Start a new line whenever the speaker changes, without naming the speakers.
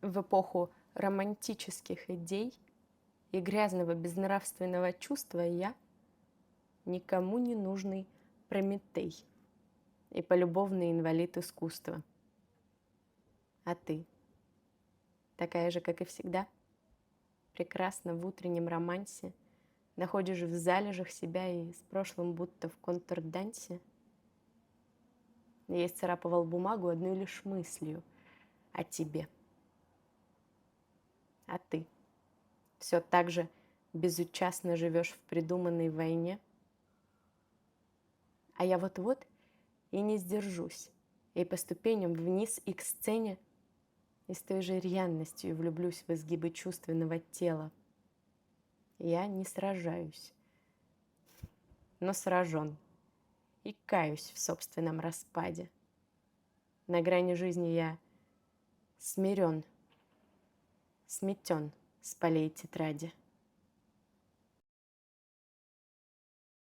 В эпоху романтических идей и грязного безнравственного чувства я никому не нужный Прометей и полюбовный инвалид искусства. А ты, такая же, как и всегда, прекрасно в утреннем романсе, находишь в залежах себя и с прошлым будто в контрдансе. Я исцарапывал бумагу одной лишь мыслью о тебе. А ты все так же безучастно живешь в придуманной войне. А я вот-вот и не сдержусь, и по ступеням вниз и к сцене, и с той же рьяностью влюблюсь в изгибы чувственного тела. Я не сражаюсь, но сражен, и каюсь в собственном распаде. На грани жизни я смирен, сметен с полей тетради.